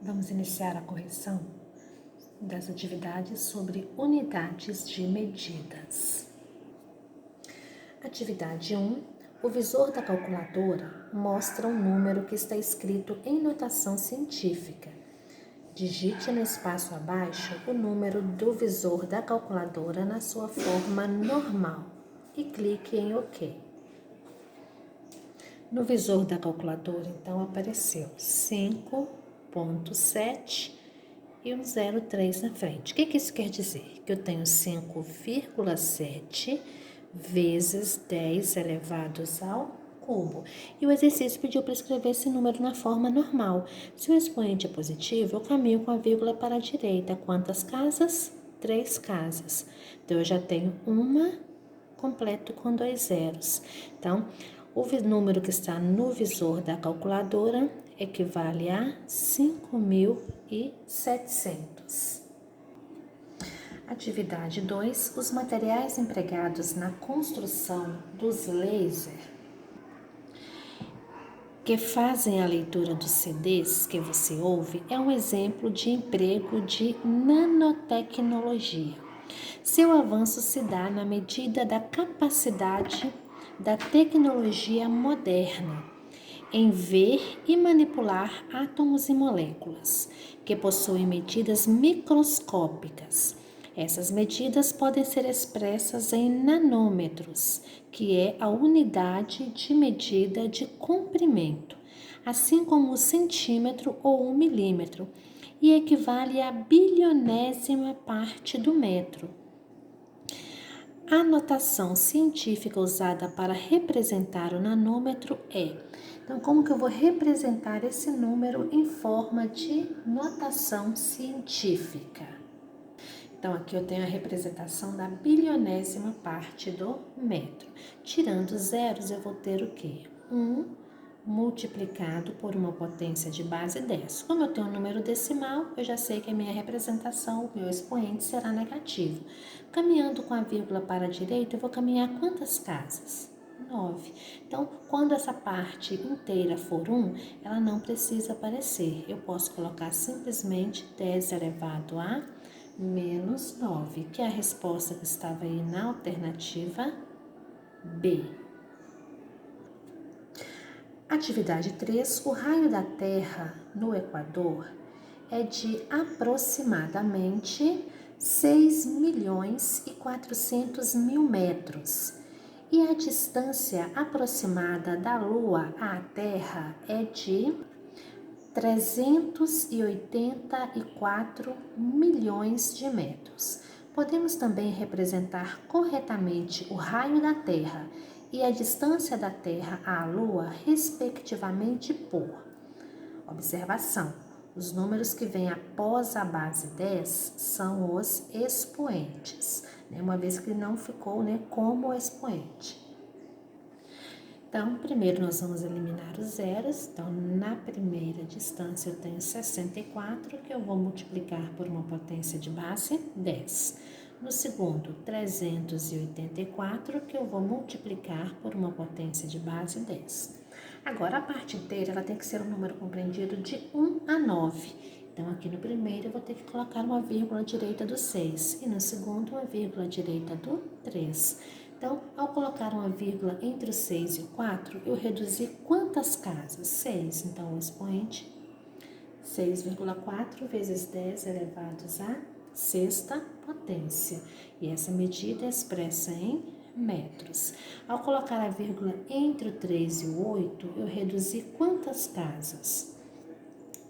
Vamos iniciar a correção das atividades sobre unidades de medidas. Atividade 1. O visor da calculadora mostra um número que está escrito em notação científica. Digite no espaço abaixo o número do visor da calculadora na sua forma normal e clique em OK. No visor da calculadora, então, apareceu 5,7 e um 0,3 na frente. O que isso quer dizer? Que eu tenho 5,7 vezes 10 elevados ao cubo. E o exercício pediu para escrever esse número na forma normal. Se o expoente é positivo, eu caminho com a vírgula para a direita. Quantas casas? 3 casas. Então, eu já tenho uma completo com 2 zeros. Então, o número que está no visor da calculadora equivale a 5.700. Atividade 2. Os materiais empregados na construção dos lasers que fazem a leitura dos CDs que você ouve é um exemplo de emprego de nanotecnologia. Seu avanço se dá na medida da capacidade da tecnologia moderna em ver e manipular átomos e moléculas, que possuem medidas microscópicas. Essas medidas podem ser expressas em nanômetros, que é a unidade de medida de comprimento, assim como o centímetro ou o milímetro, e equivale à bilionésima parte do metro. A notação científica usada para representar o nanômetro é... Então, como que eu vou representar esse número em forma de notação científica? Então, aqui eu tenho a representação da bilionésima parte do metro. Tirando zeros, eu vou ter o quê? 1 multiplicado por uma potência de base 10. Como eu tenho um número decimal, eu já sei que a minha representação, o meu expoente, será negativo. Caminhando com a vírgula para a direita, eu vou caminhar quantas casas? 9. Então, quando essa parte inteira for 1, ela não precisa aparecer. Eu posso colocar simplesmente 10 elevado a menos 9, que é a resposta que estava aí na alternativa B. Atividade 3. O raio da Terra no Equador é de aproximadamente 6.400.000 metros e a distância aproximada da Lua à Terra é de 384 milhões de metros. Podemos também representar corretamente o raio da Terra e a distância da Terra à Lua, respectivamente, por observação. Os números que vêm após a base 10 são os expoentes, uma vez que não ficou como expoente. Então, primeiro nós vamos eliminar os zeros. Então, na primeira distância eu tenho 64, que eu vou multiplicar por uma potência de base 10. No segundo, 384, que eu vou multiplicar por uma potência de base 10. Agora, a parte inteira ela tem que ser um número compreendido de 1 a 9. Então, aqui no primeiro eu vou ter que colocar uma vírgula à direita do 6 e no segundo uma vírgula à direita do 3. Então, ao colocar uma vírgula entre o 6 e o 4, eu reduzi quantas casas? 6. Então, o expoente 6,4 vezes 10 elevados à sexta potência. E essa medida é expressa em metros. Ao colocar a vírgula entre o 3 e o 8, eu reduzi quantas casas?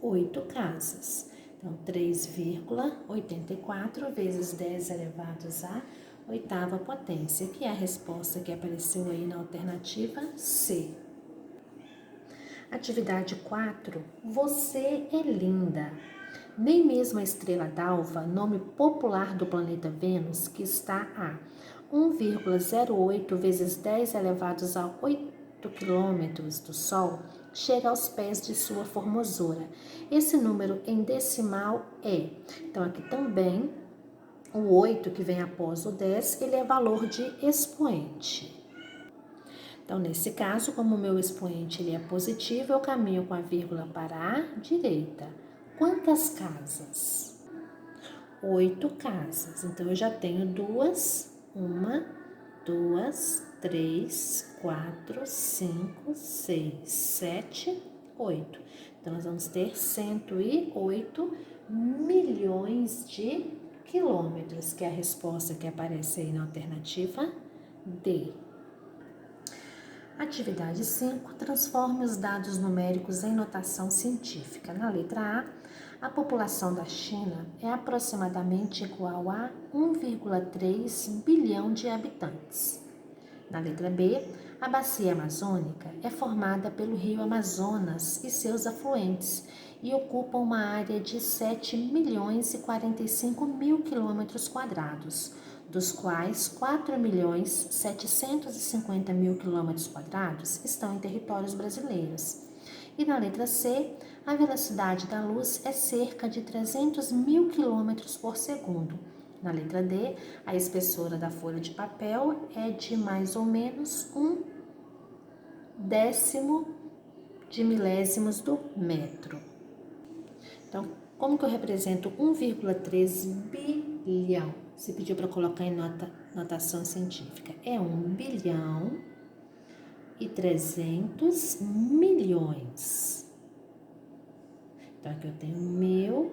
8 casas. Então, 3,84 vezes 10 elevados à oitava potência, que é a resposta que apareceu aí na alternativa C. Atividade 4. Você é linda. Nem mesmo a estrela d'alva, nome popular do planeta Vênus, que está a 1,08 vezes 10 elevados a 8 quilômetros do Sol, chega aos pés de sua formosura. Esse número em decimal é... Então, aqui também... O 8, que vem após o 10, ele é valor de expoente. Então, nesse caso, como o meu expoente ele é positivo, eu caminho com a vírgula para a direita. quantas casas? 8 casas. Então, eu já tenho duas. 1, 2, 3, 4, 5, 6, 7, 8. Então, nós vamos ter 108 milhões de quilômetros, que é a resposta que aparece aí na alternativa D. Atividade 5. Transforme os dados numéricos em notação científica. Na letra A população da China é aproximadamente igual a 1,3 bilhão de habitantes. Na letra B, a bacia amazônica é formada pelo rio Amazonas e seus afluentes e ocupa uma área de 7 milhões e 45 mil quilômetros quadrados, dos quais 4 milhões 750 mil quilômetros quadrados estão em territórios brasileiros. E na letra C, a velocidade da luz é cerca de 300 mil quilômetros por segundo. Na letra D, a espessura da folha de papel é de mais ou menos 1/10 de milésimos do metro. Então, como que eu represento 1,3 bilhão? Se pediu para colocar em notação científica. É 1 bilhão e 300 milhões. Então, aqui eu tenho 1.000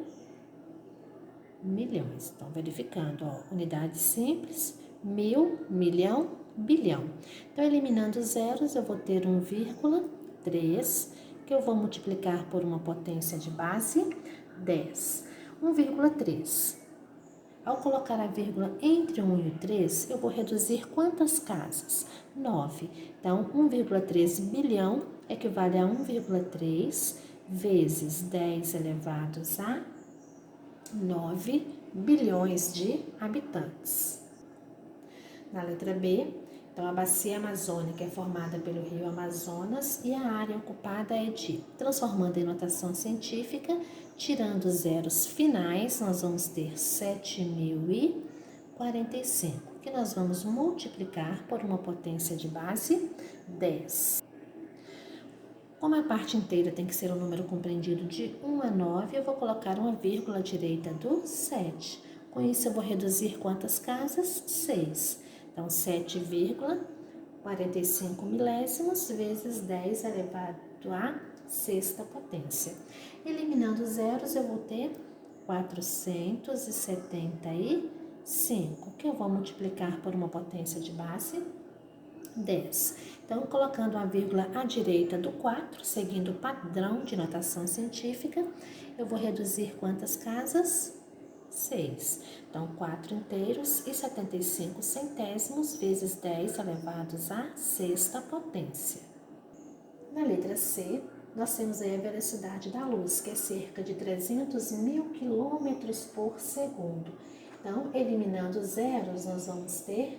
milhões. Então, verificando, ó, unidade simples, 1.000, milhão, bilhão. Então, eliminando zeros, eu vou ter 1,3, que eu vou multiplicar por uma potência de base 10. 1,3. Ao colocar a vírgula entre 1 e o 3, eu vou reduzir quantas casas? 9. Então, 1,3 bilhão equivale a 1,3 vezes 10 elevados a 9 bilhões de habitantes. Na letra B, então a bacia amazônica é formada pelo rio Amazonas e a área ocupada é de, transformando em notação científica, tirando zeros finais, nós vamos ter 7.045, que nós vamos multiplicar por uma potência de base 10. Como a parte inteira tem que ser um número compreendido de 1 a 9, eu vou colocar uma vírgula à direita do 7. Com isso, eu vou reduzir quantas casas? 6. Então, 7,45 milésimos vezes 10 elevado à sexta potência. Eliminando zeros, eu vou ter 475, que eu vou multiplicar por uma potência de base 10. Então, colocando a vírgula à direita do 4, seguindo o padrão de notação científica, eu vou reduzir quantas casas? 6. Então, 4 inteiros e 75 centésimos vezes 10 elevados à sexta potência. Na letra C, nós temos aí a velocidade da luz, que é cerca de 300 mil quilômetros por segundo. Então, eliminando zeros, nós vamos ter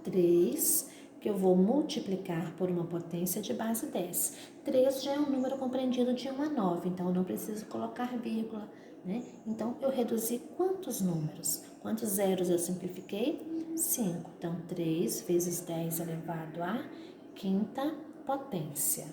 3, que eu vou multiplicar por uma potência de base 10. 3 já é um número compreendido de 1 a 9, então eu não preciso colocar vírgula, né? Então, eu reduzi quantos números? Quantos zeros eu simplifiquei? 5. Então, 3 vezes 10 elevado à quinta potência.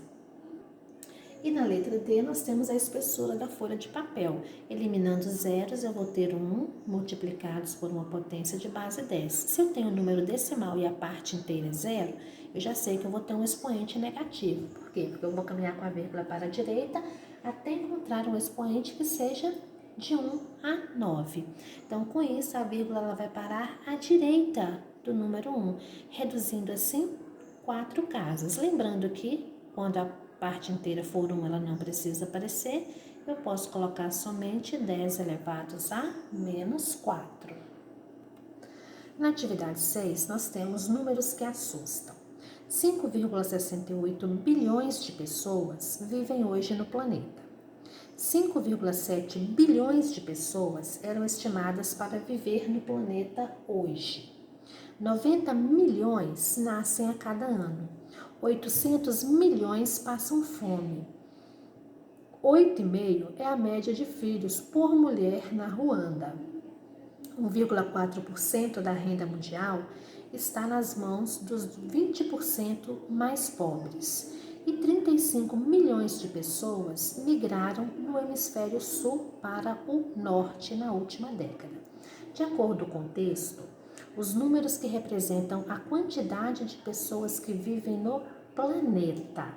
E na letra D, nós temos a espessura da folha de papel. Eliminando zeros, eu vou ter 1 multiplicados por uma potência de base 10. Se eu tenho um número decimal e a parte inteira é zero, eu já sei que eu vou ter um expoente negativo. Por quê? Porque eu vou caminhar com a vírgula para a direita até encontrar um expoente que seja de 1 a 9. Então, com isso, a vírgula ela vai parar à direita do número 1, reduzindo assim 4 casas. Lembrando que quando a parte inteira for 1, ela não precisa aparecer, eu posso colocar somente 10 elevados a menos 4. Na atividade 6, nós temos números que assustam. 5,68 bilhões de pessoas vivem hoje no planeta. 5,7 bilhões de pessoas eram estimadas para viver no planeta hoje. 90 milhões nascem a cada ano. 800 milhões passam fome. 8,5 é a média de filhos por mulher na Ruanda. 1,4% da renda mundial está nas mãos dos 20% mais pobres. e 35 milhões de pessoas migraram no hemisfério sul para o norte na última década. De acordo com o texto, os números que representam a quantidade de pessoas que vivem no planeta,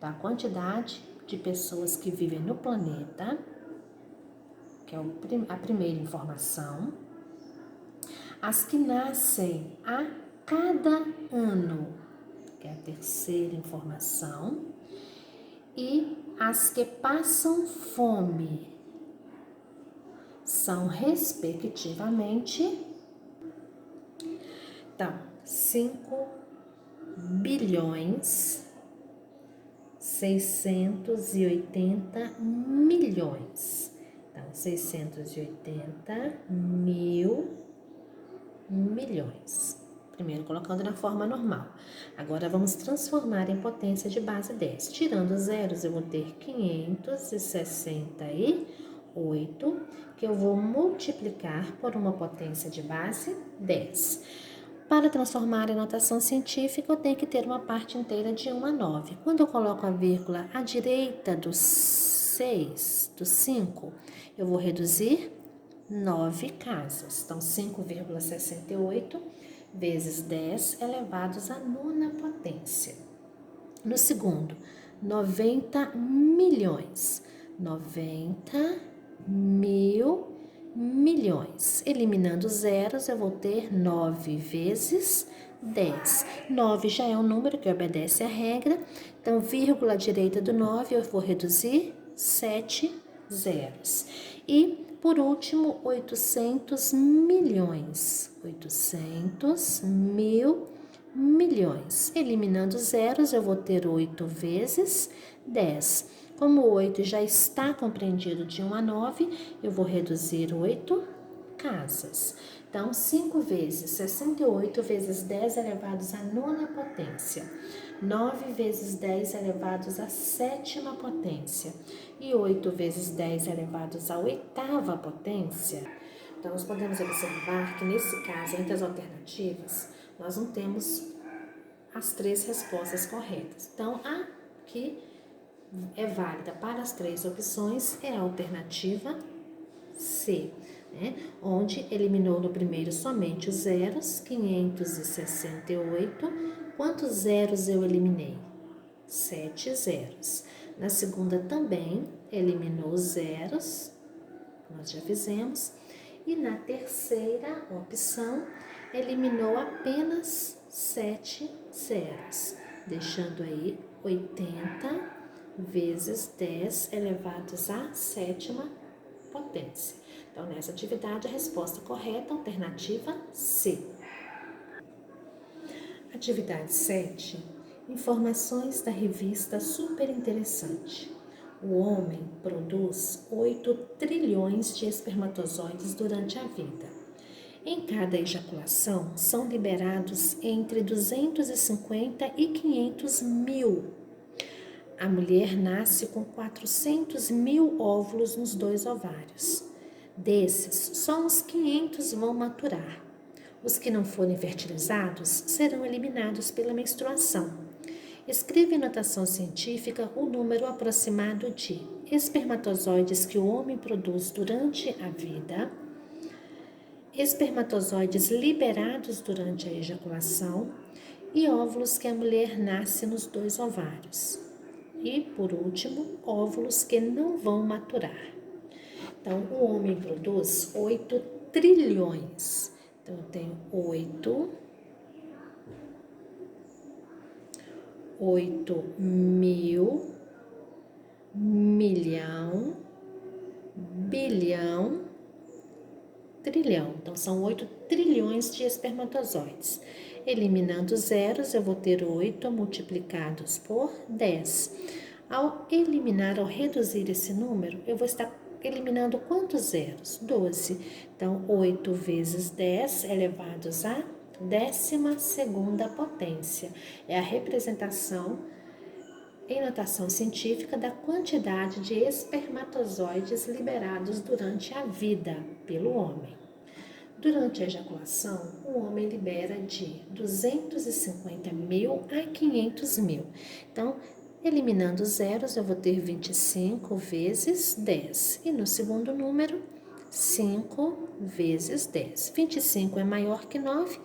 a quantidade de pessoas que vivem no planeta, que é a primeira informação, as que nascem a cada ano, que é a terceira informação, e as que passam fome são, respectivamente, então, 5 bilhões 680 milhões. Então, 680 mil milhões. Primeiro colocando na forma normal. Agora vamos transformar em potência de base 10. Tirando zeros, eu vou ter 568, que eu vou multiplicar por uma potência de base 10. Para transformar em notação científica, eu tenho que ter uma parte inteira de 1 a 9. Quando eu coloco a vírgula à direita do 6, do 5, eu vou reduzir 9 casas. Então, 5,68 vezes 10 elevados à nona potência. No segundo, 90 milhões. 90 mil milhões. Eliminando zeros, eu vou ter 9 vezes 10. 9 já é um número que obedece à regra. Então, vírgula à direita do 9, eu vou reduzir 7 zeros. E, por último, 800 milhões. 800 mil milhões. Eliminando zeros, eu vou ter 8 vezes 10. Como o 8 já está compreendido de 1 a 9, eu vou reduzir 8 casas. Então, 5 vezes 68 vezes 10 elevados à nona potência. 9 vezes 10 elevados à sétima potência. E 8 vezes 10 elevados à oitava potência. Então, nós podemos observar que, nesse caso, entre as alternativas, nós não temos as 3 respostas corretas. Então, a que é válida para as 3 opções é a alternativa C, né? Onde eliminou no primeiro somente os zeros, 568. Quantos zeros eu eliminei? 7 zeros. Na segunda também eliminou os zeros, nós já fizemos. E na terceira opção, eliminou apenas 7 zeros, deixando aí 80 vezes 10 elevados à sétima potência. Então, nessa atividade, a resposta correta, alternativa C. Atividade 7. Informações da revista Super Interessante. O homem produz 8 trilhões de espermatozoides durante a vida. Em cada ejaculação, são liberados entre 250 e 500 mil. A mulher nasce com 400 mil óvulos nos 2 ovários. Desses, só uns 500 vão maturar. Os que não forem fertilizados serão eliminados pela menstruação. Escreva em notação científica o número aproximado de espermatozoides que o homem produz durante a vida, espermatozoides liberados durante a ejaculação e óvulos que a mulher nasce nos 2 ovários. E, por último, óvulos que não vão maturar. Então, o homem produz 8 trilhões. Então, eu tenho 8 mil, milhão, bilhão, trilhão. Então, são 8 trilhões de espermatozoides. Eliminando zeros, eu vou ter 8 multiplicados por 10. Ao eliminar, ao reduzir esse número, eu vou estar eliminando quantos zeros? 12. Então, 8 vezes 10 elevados à 12ª potência. É a representação em notação científica da quantidade de espermatozoides liberados durante a vida pelo homem. Durante a ejaculação, o homem libera de 250 mil a 500 mil. Então, Eliminando zeros, eu vou ter 25 vezes 10. E no segundo número, 5 vezes 10. 25 é maior que 9,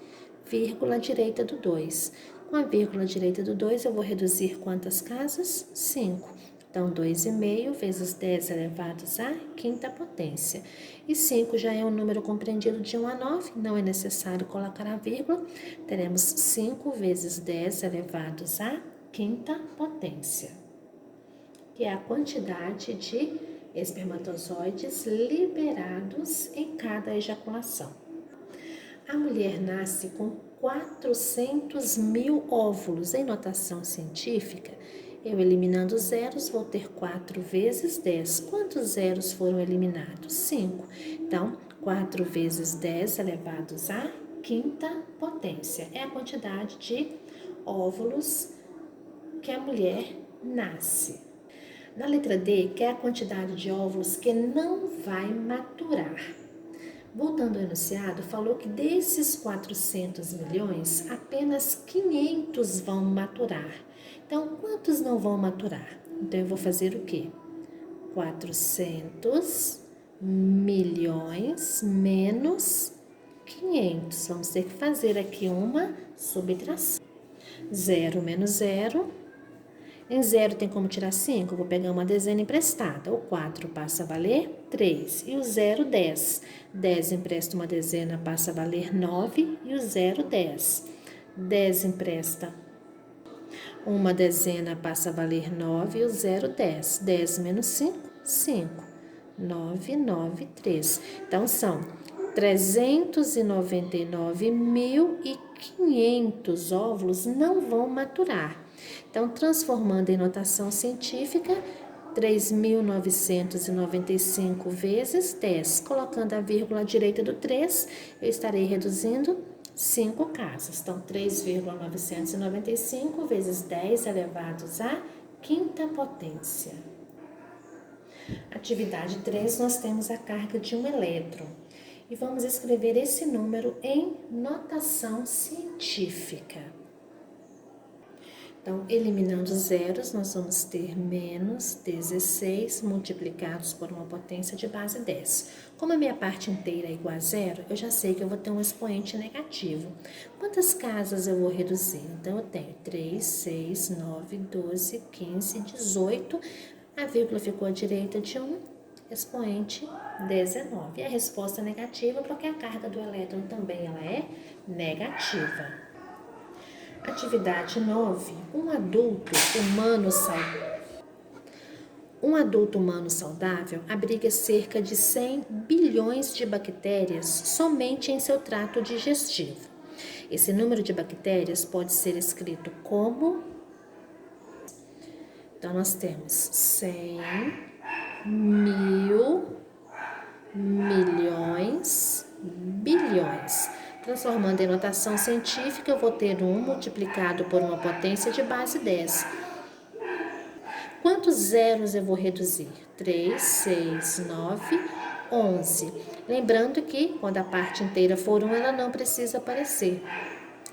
vírgula direita do 2. Com a vírgula direita do 2, eu vou reduzir quantas casas? 5. Então, 2,5 vezes 10 elevados à quinta potência. E 5 já é um número compreendido de 1 a 9, não é necessário colocar a vírgula. Teremos 5 vezes 10 elevados à quinta potência, que é a quantidade de espermatozoides liberados em cada ejaculação. A mulher nasce com 400 mil óvulos. Em notação científica, eu eliminando zeros, vou ter 4 vezes 10. Quantos zeros foram eliminados? 5. Então, 4 vezes 10 elevados à quinta potência. É a quantidade de óvulos que a mulher nasce. Na letra D, que é a quantidade de óvulos que não vai maturar. Voltando ao enunciado, falou que desses 400 milhões, apenas 500 vão maturar. Então, quantos não vão maturar? Então, eu vou fazer o quê? 400 milhões menos 500. Vamos ter que fazer aqui uma subtração. 0 menos 0. Em 0 tem como tirar 5? Vou pegar uma dezena emprestada. O 4 passa a valer 3. E o 0, 10. 10 empresta uma dezena, passa a valer 9. E o 0, 10. 10 empresta uma dezena, passa a valer 9. E o 0, 10. 10 menos 5, 5. 9, 9, 3. Então, são 399.500 óvulos não vão maturar. Então, transformando em notação científica, 3.995 vezes 10. Colocando a vírgula à direita do 3, eu estarei reduzindo 5 casas. Então, 3,995 vezes 10 elevados à quinta potência. Atividade 3, nós temos a carga de um elétron. E vamos escrever esse número em notação científica. Então, eliminando zeros, nós vamos ter menos 16 multiplicados por uma potência de base 10. Como a minha parte inteira é igual a zero, eu já sei que eu vou ter um expoente negativo. Quantas casas eu vou reduzir? Então, eu tenho 3, 6, 9, 12, 15, 18. A vírgula ficou à direita de 1, expoente 19. E a resposta é negativa porque a carga do elétron também ela é negativa. Atividade 9. Um adulto humano saudável abriga cerca de 100 bilhões de bactérias somente em seu trato digestivo. Esse número de bactérias pode ser escrito como... Então, nós temos 100 mil, milhões, bilhões. Transformando em notação científica, eu vou ter 1 multiplicado por uma potência de base 10. Quantos zeros eu vou reduzir? 3, 6, 9, 11. Lembrando que, quando a parte inteira for 1, ela não precisa aparecer.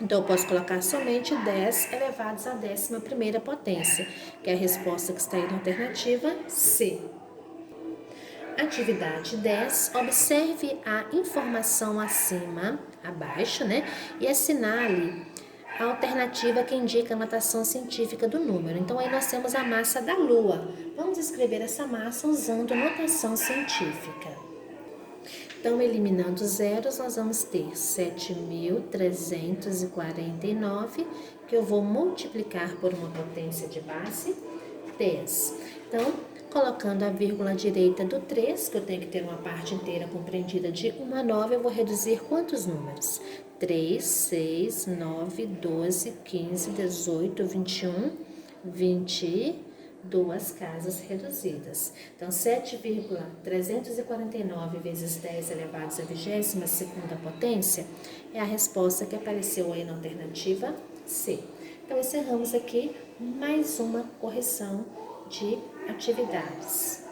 Então, eu posso colocar somente 10 elevados à 11ª potência, que é a resposta que está aí na alternativa C. Atividade 10, observe a informação abaixo, né? E assinale a alternativa que indica a notação científica do número. Então, aí nós temos a massa da Lua. Vamos escrever essa massa usando notação científica. Então, eliminando zeros, nós vamos ter 7.349, que eu vou multiplicar por uma potência de base 10. Então, colocando a vírgula direita do 3, que eu tenho que ter uma parte inteira compreendida de 1 a 9, eu vou reduzir quantos números? 3, 6, 9, 12, 15, 18, 21, 22 casas reduzidas. Então, 7,349 vezes 10 elevados à 22ª potência é a resposta que apareceu aí na alternativa C. Então, encerramos aqui mais uma correção de atividades.